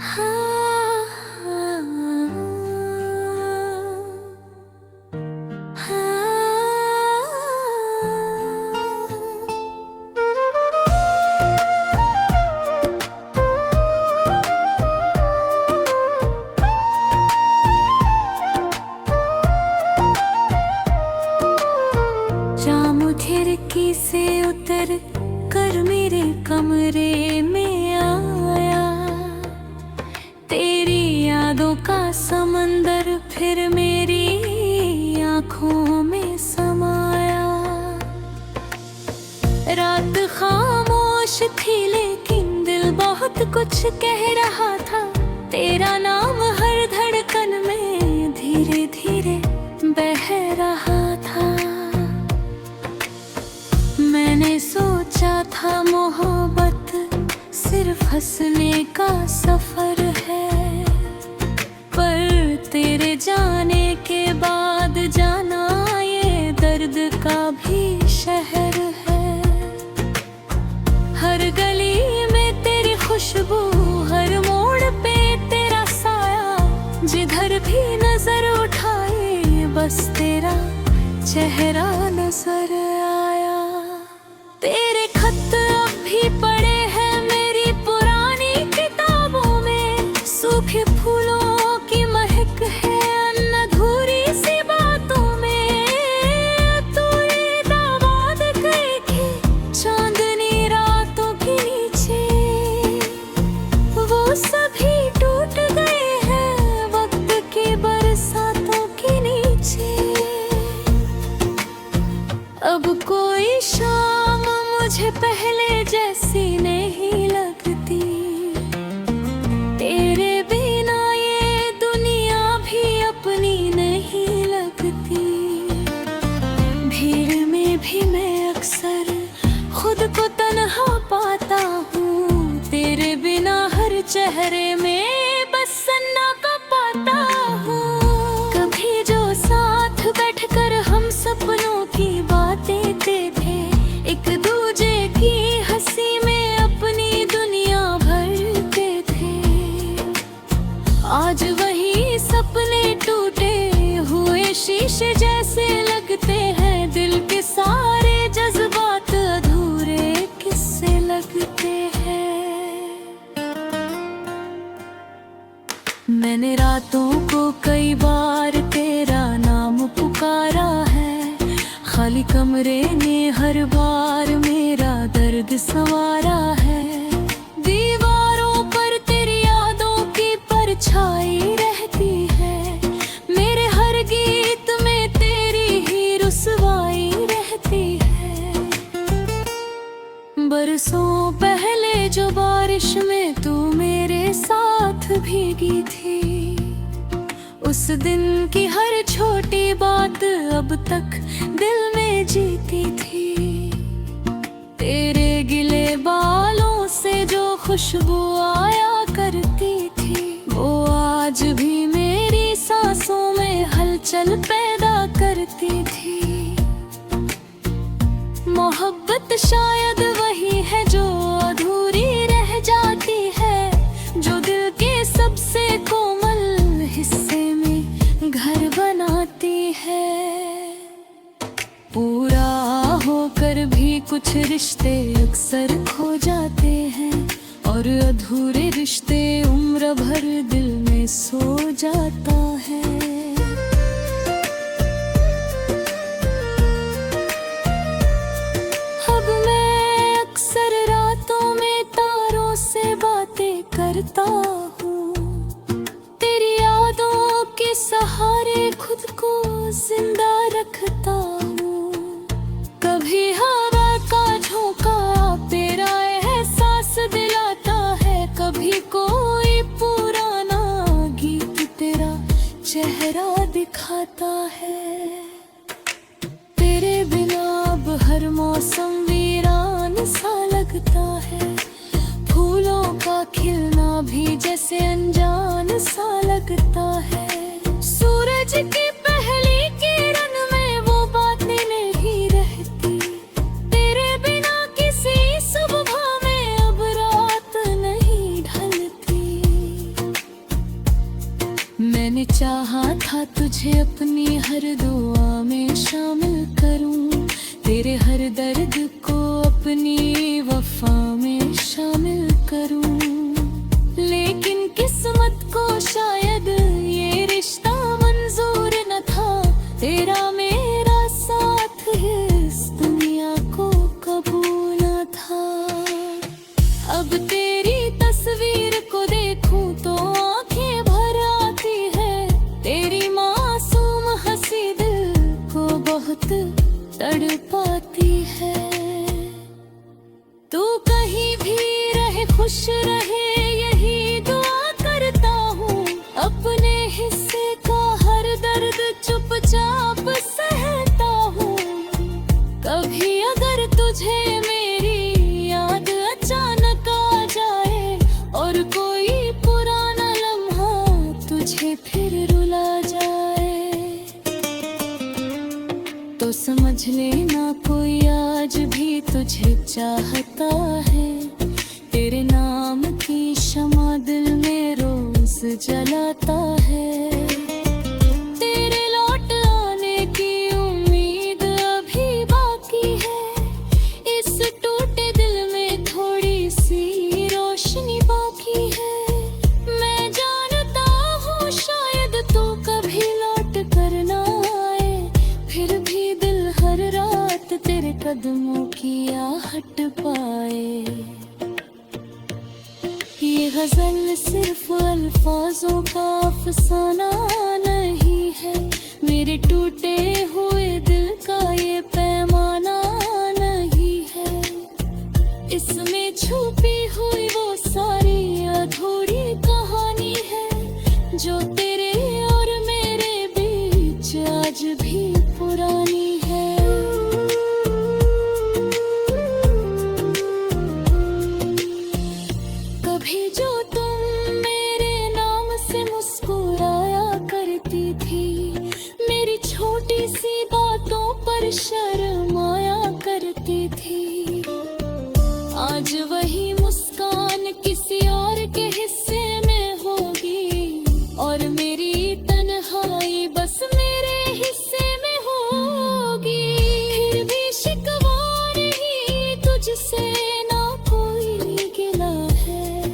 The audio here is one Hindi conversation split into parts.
हाँ, जाम खिड़की से उतर कर मेरे कमरे में आया, तेरी यादों का समंदर फिर मेरी आंखों में समाया। रात खामोश थी लेकिन दिल बहुत कुछ कह रहा था, तेरा नाम हर धड़कन में धीरे धीरे बह रहा था। मैंने सोचा था मोहब्बत सिर्फ हंसने का सफर है, पर तेरे जाने के बाद जाना ये दर्द का भी शहर है। हर गली में तेरी खुशबू, हर मोड़ पे तेरा साया, जिधर भी नजर उठाए बस तेरा चेहरा नजर आया। तेरे खत अब भी पड़े हैं मेरी पुरानी किताबों में, सूखे फूलों की महक है अधूरी सी बातों में। तू ये दावा गए कि चांदनी रातों के नीचे वो सभी टूट गए हैं वक्त की बरसातों के नीचे। अब कोई शाम मुझे पहले जैसी नहीं लगती, तेरे बिना ये दुनिया भी अपनी नहीं लगती। भीड़ में भी मैं अक्सर खुद को तन्हा पाता हूँ, तेरे बिना हर चेहरे में बस सन्ना का पाता हूँ। कभी जो साथ बैठकर हम सपनों की बातें थे, एक दूजे की हंसी में अपनी दुनिया भरते थे, आज वही सपने टूटे हुए शीशे जैसे लगते हैं। दिल के सारे जज्बात अधूरे किस्से लगते हैं। मैंने रातों को कई बार तेरा नाम पुकारा है, खाली कमरे ने हर बार मेरा दर्द संवारा है। दीवारों पर तेरी यादों की परछाई रहती है, मेरे हर गीत में तेरी ही रुसवाई रहती है। बरसों पहले जो बारिश में तू मेरे साथ भीगी थी, उस दिन की हर छोटी बात अब तक दिल में जीती थी। तेरे गिले बालों से जो खुशबू आया करती थी, वो आज भी मेरी सांसों में हलचल पैदा करती थी। मोहब्बत शायद वही है जो अधूरी रह जाती है, जो दिल के सबसे कोमल हिस्से में घर बनाती है। पूरा होकर भी कुछ रिश्ते अक्सर खो जाते हैं, और अधूरे रिश्ते उम्र भर दिल में सो जाता है। अब मैं अक्सर रातों में तारों से बातें करता हूँ, तेरी यादों के सहारे खुद को जिंदा रखता हूँ। कभी हवा का झोंका तेरा एहसास दिलाता है, कभी कोई पुराना गीत तेरा चेहरा दिखाता है। तेरे बिना अब हर मौसम वीरान सा लगता है, फूलों का खिलना भी जैसे अनजान सा लगता है। सूरज की पहली किरण में वो बातें नहीं रहती, तेरे बिना किसी सुबह में अब रात नहीं ढलती। मैंने चाहा था तुझे अपनी हर दुआ में शामिल करूं, तेरे हर दर्द को अपनी वफा में शामिल करूं। लेकिन किस्मत को शायद ये रिश्ता मंजूर न था, तेरा मेरा साथ इस दुनिया को कबूल न था। अब तेरी तस्वीर को देखूं तो आंखें भर आती है, तेरी मासूम हंसी दिल को बहुत तड़पाती है। तू कहीं भी रहे खुश रहे यही दुआ करता हूँ, अपने हिस्से का हर दर्द चुपचाप सहता हूँ। कभी अगर तुझे मेरी याद अचानक आ जाए और कोई पुराना लम्हा तुझे फिर रुला जाए, तो समझ लेना कोई आज भी तुझे चाहता है। तेरे नाम की शमा दिल में रोज जलाता है। तेरे लौट आने की उम्मीद अभी बाकी है, इस टूटे दिल में थोड़ी सी रोशनी बाकी है। मैं जानता हूँ शायद तू कभी लौट कर ना आए, फिर भी दिल हर रात तेरे कदमों की आहट पाए। ये गजल सिर्फ अल्फाजों का अफसाना नहीं है, मेरे टूटे हुए दिल का ये पैमाना नहीं है। इसमें छुपी हुई वो सारी अधूरी कहानी है, जो तेरे और मेरे बीच आज भी पुरानी है। कभी जो तुम मेरे नाम से मुस्कुराया करती थी, मेरी छोटी सी बातों पर शर्माया करती थी, आज वही मुस्कान किसी और के हिस्से में होगी, और मेरी तन्हाई बस मेरे हिस्से में होगी। फिर भी शिकवा नहीं तुझसे ना कोई गिला है,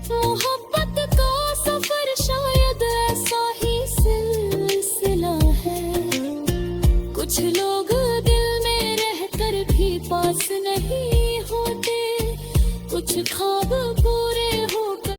मोहब्बत का सफर शायद ऐसा ही सिलसिला है। कुछ लोग दिल में रहकर भी पास नहीं होते, कुछ ख्वाब पूरे होकर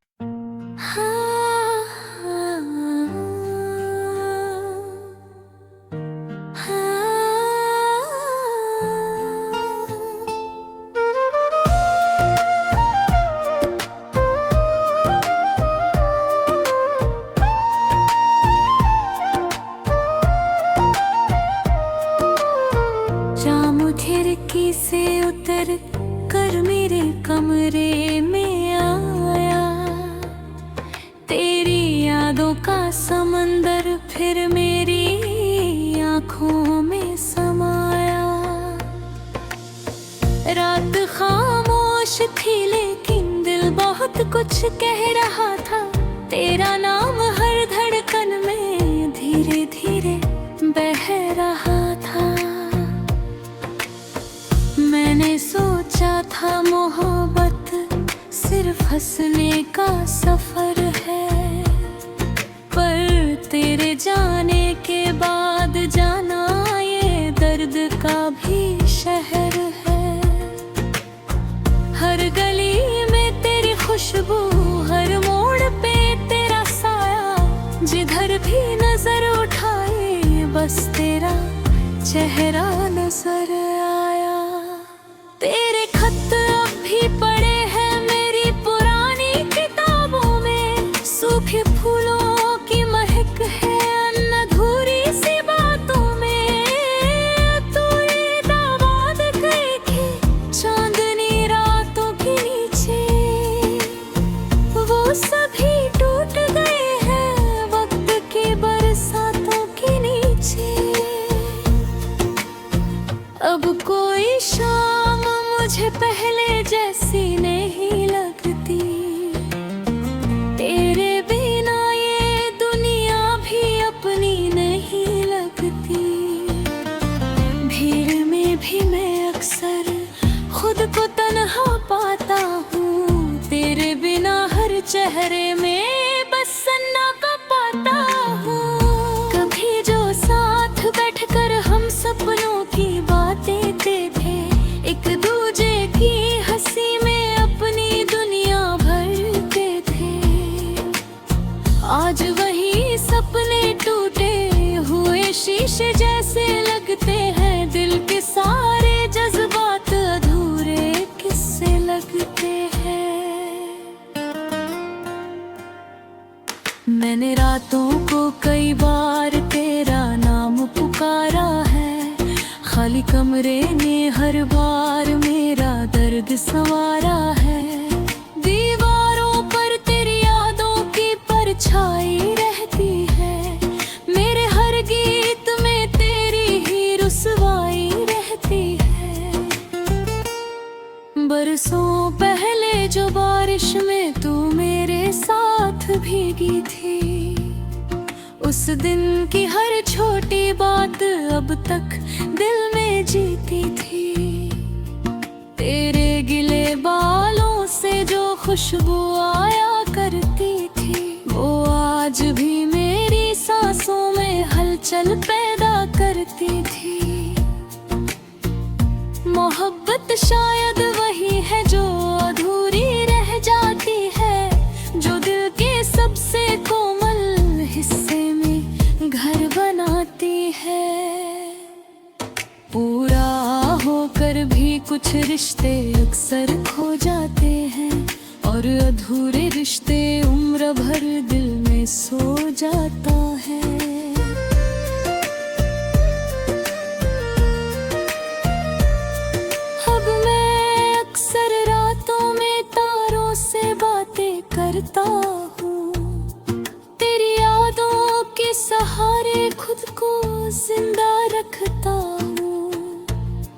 खिड़की से उतर कर मेरे कमरे में आया, तेरी यादों का समंदर फिर मेरी आँखों में समाया। रात खामोश थी लेकिन दिल बहुत कुछ कह रहा था, तेरा नाम हर धड़कन में धीरे धीरे बह रहा था। मैंने सोचा था मोहब्बत सिर्फ हंसने का सफर है, पर तेरे जाने के बाद जाना ये दर्द का भी शहर है। हर गली में तेरी खुशबू, हर मोड़ पे तेरा साया, जिधर भी नजर उठाए बस तेरा चेहरा नजर आया। तेरे खत अब भी पड़े हैं मेरी पुरानी किताबों में, सूखे फूलों की महक है अधूरी सी बातों में। तू ये दावा गए कि चांदनी रातों के नीचे वो सभी टूट गए हैं वक्त की बरसातों के नीचे। अब कोई शाम मुझे पहले जैसी नहीं लगती, तेरे बिना ये दुनिया चेहरे में बस सन्ना का पाता हूँ। कभी जो साथ बैठकर हम सपनों की बातें देते थे, एक दूजे की हंसी में अपनी दुनिया भरते थे, आज वही सपने टूटे हुए शीशे जैसे लगते हैं। दिल के सारे जज्बात अधूरे किससे लगते हैं। मैंने रातों को कई बार तेरा नाम पुकारा है, खाली कमरे ने हर बार मेरा दर्द संवारा है। दीवारों पर तेरी यादों की परछाई रहती है, मेरे हर गीत में तेरी ही रुसवाई रहती है। बरसों पहले जो बारिश में तू मेरे साथ भीगी थी, उस दिन की हर छोटी बात अब तक दिल में जीती थी। तेरे गिले बालों से जो खुशबू आया करती थी, वो आज भी मेरी सांसों में हलचल पैदा करती थी। मोहब्बत शायद वही है जो अधूरी रह जाती है, जो दिल के सबसे कोमल हिस्से में घर बनाती है। पूरा होकर भी कुछ रिश्ते अक्सर खो जाते हैं, और अधूरे रिश्ते उम्र भर दिल में सो जाता है। अब मैं अक्सर रातों में तारों से बातें करता हूँ, तेरी यादों के सहारे खुद को जिंदा रखता हूँ।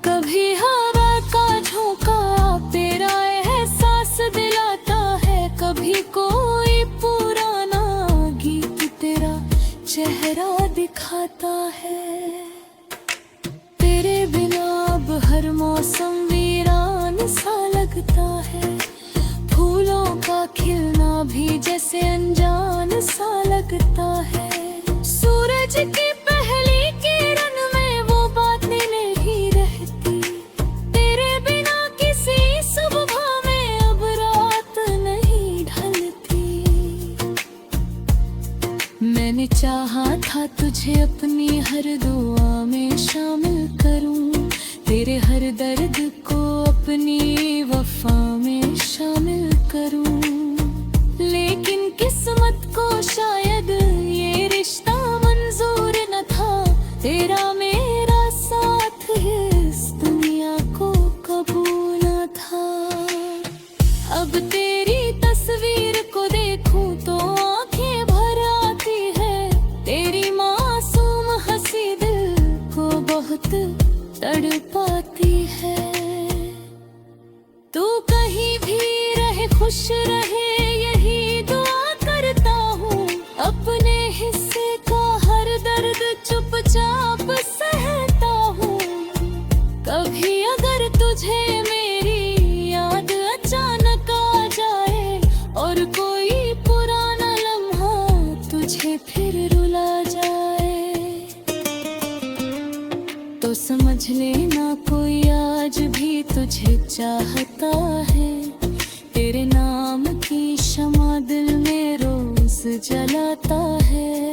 कभी हवा का झोंका तेरा एहसास दिलाता है, कभी कोई पुराना गीत तेरा चेहरा दिखाता है। तेरे बिना अब हर मौसम वीरान सा लगता है, फूलों का खिलना भी जैसे अनजान सा लगता है। सूरज की पहली किरण में वो बातें नहीं रहती, तेरे बिना किसी सुबह में अब रात नहीं ढलती। मैंने चाहा था तुझे अपनी हर दुआ में शामिल करूं, तेरे हर दर्द को अपनी वफा में शामिल करूं, लेकिन किस्मत को शायद ये रिश्ता मंजूर न था। तेरा मेरा साथ इस दुनिया को कबूल न था। अब तेरी तस्वीर को देखूं तो आंखें भर आती है, तेरी मासूम हंसी दिल को बहुत तड़पाती है। तू कहीं भी रहे खुश रहे यही दुआ करता हूँ, अपने हिस्से का हर दर्द चुपचाप सहता हूँ। कभी अगर तुझे मेरी याद अचानक आ जाए, और कोई पुराना लम्हा तुझे फिर रुला जाए, तो समझ लेना कोई आज भी तुझे चाहता है। तेरे नाम की शमा दिल में रोज जलाता है,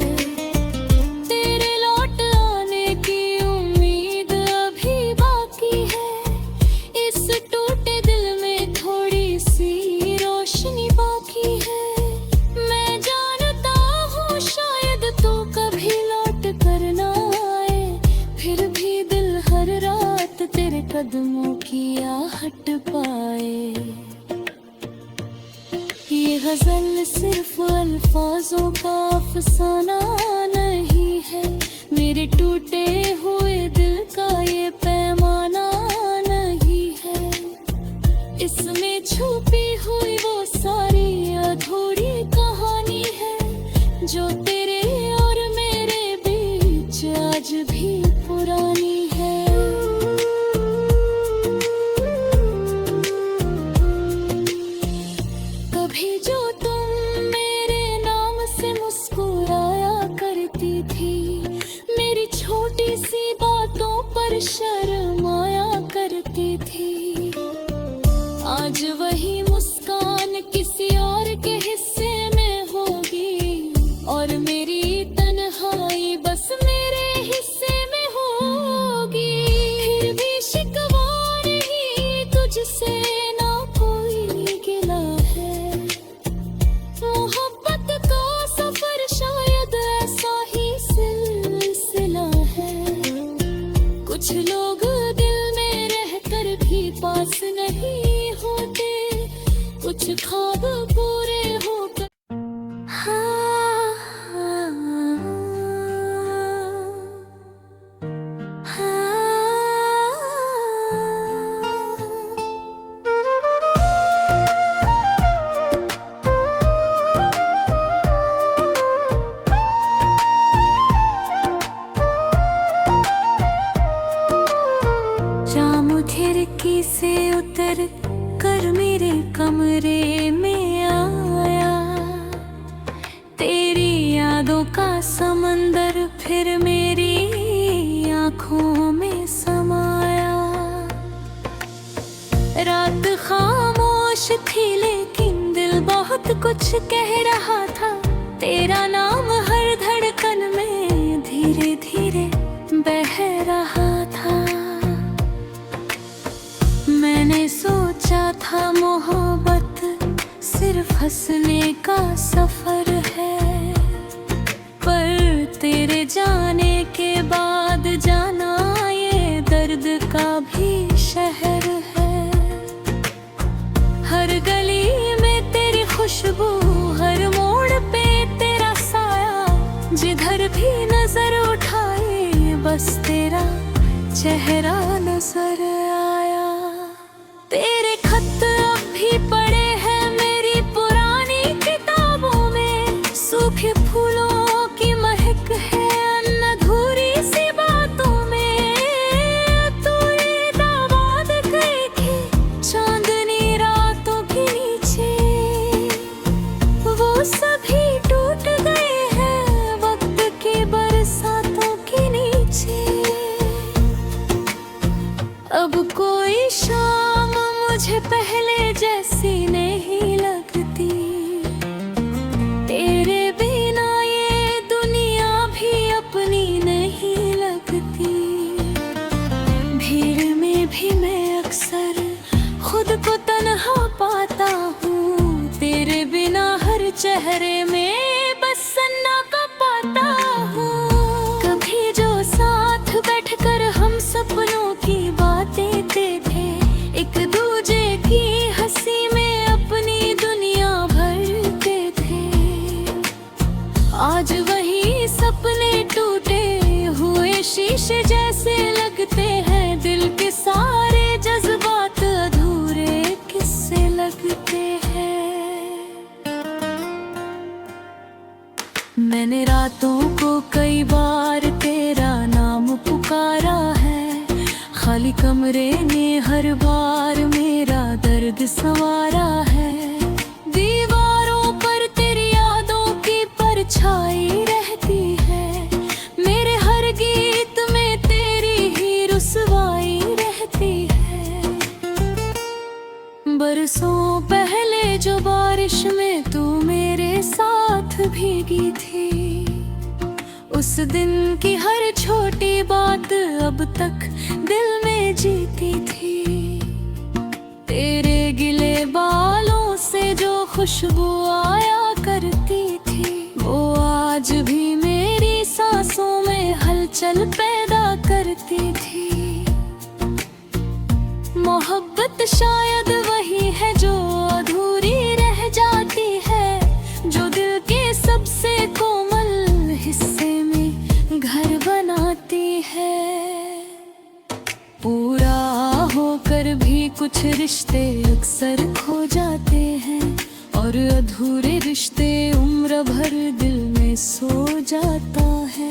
तेरे लौट आने की उम्मीद अभी बाकी है। इस टूटे दिल में थोड़ी सी रोशनी बाकी है। मैं जानता हूँ शायद तू कभी लौट कर ना आए, फिर भी दिल हर रात तेरे कदमों की आहट पाए। ये गजल सिर्फ अल्फाजों का अफसाना नहीं है, मेरे टूटे हुए दिल का ये पैमाना नहीं है। इसमें छुपी हुई वो सारी अधूरी कहानी है, जो तेरे और मेरे बीच आज भी पुरानी है। कभी जो तुम शर्माया करती थी। आज वही मुस्कान किसी और के हिस्से में होगी और मेरी तन्हाई बस मेरे हिस्से में होगी। फिर भी शिकवा नहीं तुझसे, ना कोई गिला है। मोहब्बत का सफर शायद ऐसा ही सिलसिला है। कुछ लोग दिल में रहकर भी पास नहीं होते, कुछ ख्वाब पूरे होकर खिड़की से उतर कर मेरे कमरे में आया। तेरी यादों का समंदर फिर मेरी आँखों में समाया। रात खामोश थी लेकिन दिल बहुत कुछ कह रहा था। तेरा नाम हर धड़कन में धीरे धीरे बह रहा था। मैंने सोचा था मोहब्बत सिर्फ हंसने का सफर है, पर तेरे जाने के बाद जाना ये दर्द का भी शहर है। हर गली में तेरी खुशबू, हर मोड़ पे तेरा साया। जिधर भी नजर उठाए बस तेरा चेहरा नजर आया। तेरे खत अब भी पड़े हैं मेरी पुरानी किताबों में। सूखे फूलों की महक है अधूरी सी बातों में। तू ये दावा गए थे चांदनी रातों के नीचे, वो सभी टूट गए हैं वक्त की बरसातों के नीचे। अब कोई शाम मुझे पहले जैसी नहीं लगती। तेरे बिना ये दुनिया भी अपनी नहीं लगती। भीड़ में भी मैं अक्सर खुद को तन्हा पाता हूँ। तेरे बिना हर चेहरे में बस सन्नाटा पाता हूँ। कभी जो साथ बैठकर हम सपनों की बातें थे, एक दूजे की हंसी में अपनी दुनिया भरते थे। आज वही सपने टूटे हुए शीशे जैसे लगते हैं। दिल के सारे जज्बात अधूरे किस्से लगते हैं। मैंने रातों को कई बार तेरा नाम पुकारा है। खाली कमरे ने हर बार मेरा दर्द संवारा है। दीवारों पर तेरी यादों की परछाई रहती है। मेरे हर गीत में तेरी ही रुसवाई रहती है। बरसों पहले जो बारिश में तू मेरे साथ भीगी थी, उस दिन की हर छोटी बात अब तक दिल में जीती थी। तेरे गिले बालों से जो खुशबू आया करती थी, वो आज भी मेरी सांसों में हलचल पैदा करती थी। मोहब्बत शायद वही है जो अधूरी रह जाती है, जो दिल के सबसे कोमल हिस्से में घर बनाती है। पूरा होकर भी कुछ रिश्ते अक्सर खो जाते हैं, और अधूरे रिश्ते उम्र भर दिल में सो जाता है।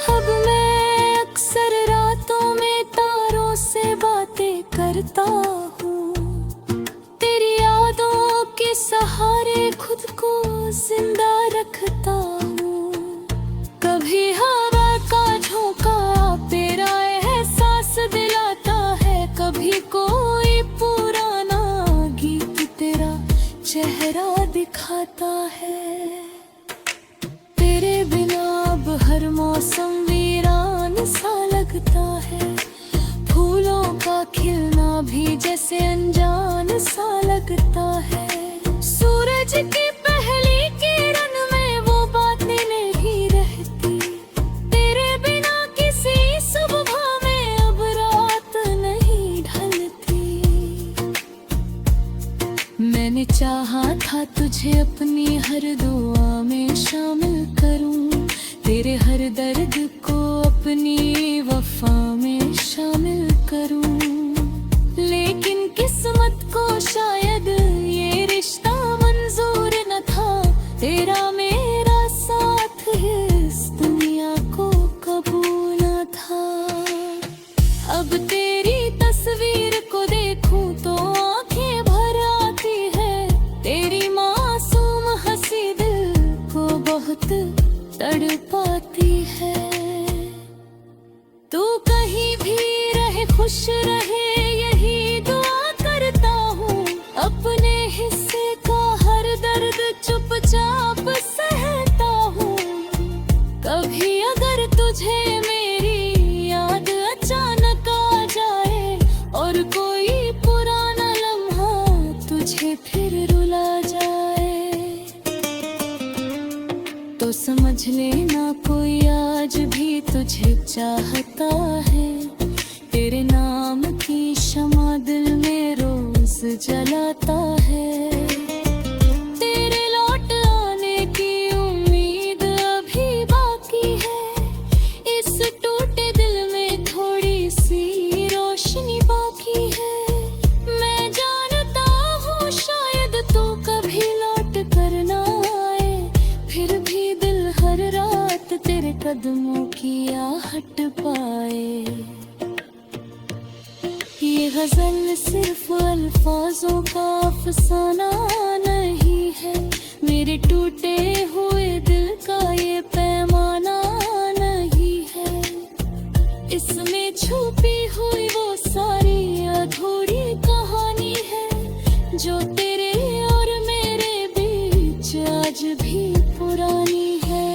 अब मैं अक्सर रातों में तारों से बातें करता हूँ, तेरी यादों के सहारे खुद को जिंदा रखता हूँ। कभी हवा का झोंका तेरा एहसास दिलाता है, कभी कोई पुराना गीत तेरा चेहरा दिखाता है। तेरे बिना अब हर मौसम वीरान सा लगता है, फूलों का खिलना भी जैसे अनजान सा लगता है। सूरज की पहली किरण में वो बातें नहीं रहती, तेरे बिना किसी सुबह में अब रात नहीं ढलती। मैंने चाहा था तुझे अपनी हर दुआ में शामिल करूं, तेरे हर दर्द को अपनी वफा में शामिल करूं, लेकिन किस्मत को शायद ये रिश्ता मंजूर न था। तेरा मेरा साथ इस दुनिया को कबूल न था। अब तेरी तस्वीर को देखूं तो आंखें भर आती है, तेरी मासूम हंसी दिल को बहुत तड़पाती है। तू कहीं भी रहे खुश रहे यही दुआ करता हूँ, अपने हिस्से का हर दर्द चुपचाप सहता हूँ। कभी अगर तुझे मेरी याद अचानक आ जाए और कोई पुराना लम्हा तुझे फिर रुला जाए, तो समझ लेना कोई आज भी तुझे चाहता है। तेरे नाम की शमा दिल में रोज जलाता है, तेरे लौट आने की उम्मीद अभी बाकी है। इस टूटे दिल में थोड़ी सी रोशनी बाकी है। मैं जानता हूँ शायद तू कभी लौट कर ना आए, फिर भी दिल हर रात तेरे कदमों की आहट पाए। ये गजल सिर्फ अल्फाजों का अफसाना नहीं है, मेरे टूटे हुए दिल का ये पैमाना नहीं है। इसमें छुपी हुई वो सारी अधूरी कहानी है, जो तेरे और मेरे बीच आज भी पुरानी है।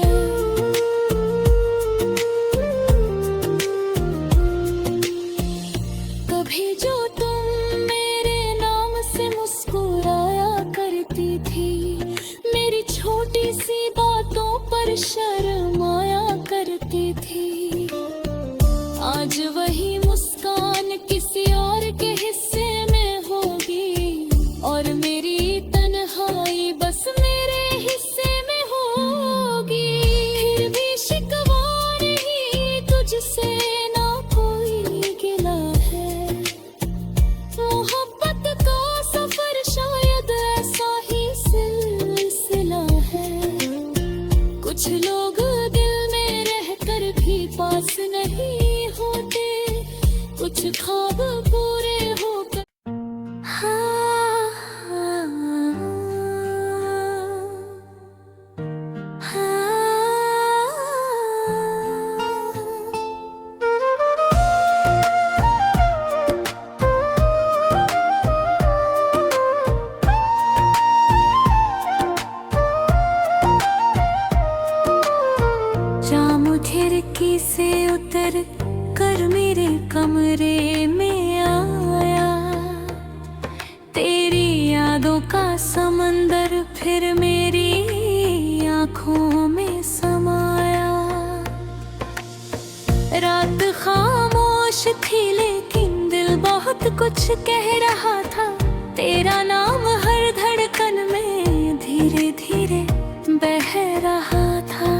कभी जो तुम मेरे नाम से मुस्कुराया करती थी, मेरी छोटी सी बातों पर शर्माया करती थी, आज वही मुस्कान किसी और के हिस्से में होगी, और मेरी तन्हाई बस मेरे हिस्से में होगी। फिर भी शिकवा नहीं तुझसे ना कोई गिला है, मोहब्बत का सफर शायद ऐसा ही सिलसिला है। कुछ लोग दिल में रहकर भी पास नहीं होते, कुछ ख्वाब पूरे होकर खिड़की से उतर कर मेरे कमरे में आया, तेरी यादों का समंदर फिर मेरी आँखों में समाया। रात खामोश थी लेकिन दिल बहुत कुछ कह रहा था, तेरा नाम हर धड़कन में धीरे धीरे बह रहा था।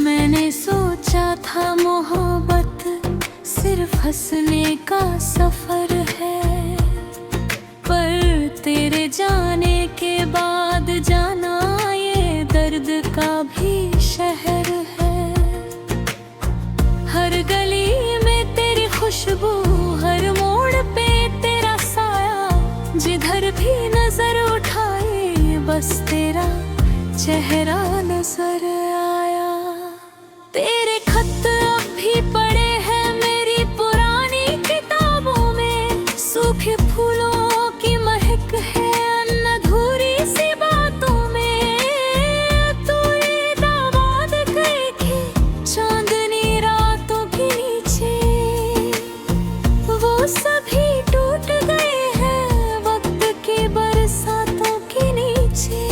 मैंने सोचा था मोहब्बत सिर्फ हंसने का सफर है, पर तेरे जाने के बाद जाना ये दर्द का भी शहर है। हर गली में तेरी खुशबू, हर मोड़ पे तेरा साया, जिधर भी नजर उठाए बस तेरा चेहरा नजर आया। तेरे खत अब भी पड़े हैं मेरी पुरानी किताबों में, सूखे फूलों की महक है अधूरी सी बातों में। तू ये दामाद गए के चांदनी रातों के नीचे, वो सभी टूट गए हैं वक्त की बरसातों के नीचे।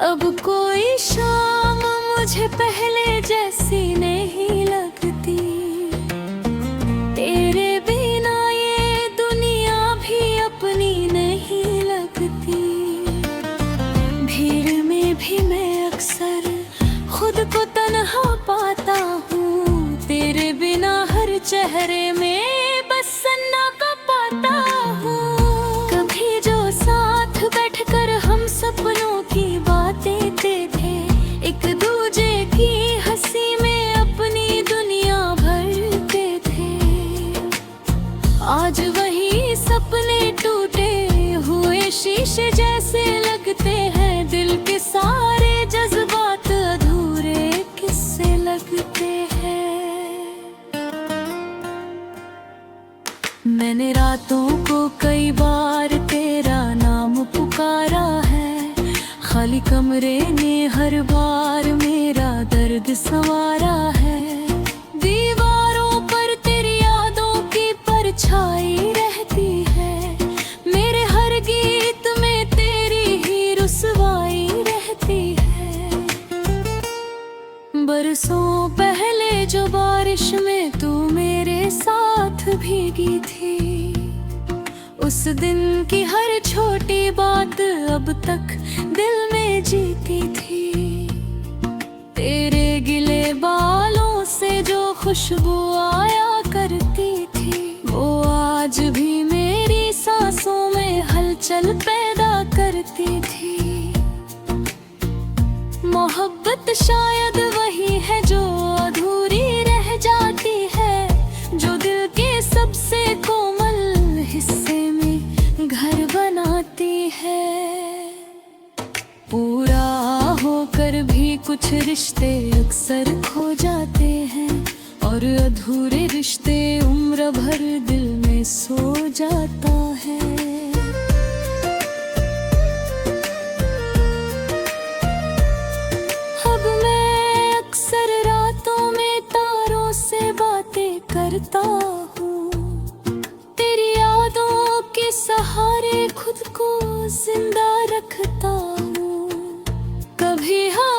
अब कोई शाम मुझे पहले जैसी नहीं लगती, तेरे बिना ये दुनिया भी अपनी नहीं लगती। भीड़ में भी मैं अक्सर खुद को तन्हा पाता हूँ, तेरे बिना हर चेहरे में बस सन्ना का पाता हूँ। कभी जो साथ बैठकर हम सपनों की बातें थे, एक दूजे की हंसी में अपनी दुनिया भरते थे। आज वही सपने टूटे हुए शीशे जैसे लगते हैं, दिल के सारे जज्बात अधूरे किस्से लगते हैं। मैंने रातों को कई बार तेरा नाम पुकारा है, खाली कमरे ने हर बार मेरा दर्द संवारा है। दीवारों पर तेरी यादों की परछाई रहती है, मेरे हर गीत में तेरी ही रुसवाई रहती है। बरसों पहले जो बारिश में तू मेरे साथ भीगी थी, उस दिन की हर छोटी बात अब तक दिल में जीती थी। तेरे गिले बालों से जो खुशबू आया करती थी, वो आज भी मेरी सांसों में हलचल पैदा करती थी। मोहब्बत शायद वही है जो अधूरी रह जाती है, जो दिल के सबसे कोमल हिस्से में घर बनाती है। पूरा होकर भी कुछ रिश्ते अक्सर खो जाते हैं, और अधूरे रिश्ते उम्र भर दिल में सो जाता है। अब मैं अक्सर रातों में तारों से बातें करता हूँ, तेरी यादों के सहारे खुद को जिंदा रखता हूँ। कभी हाँ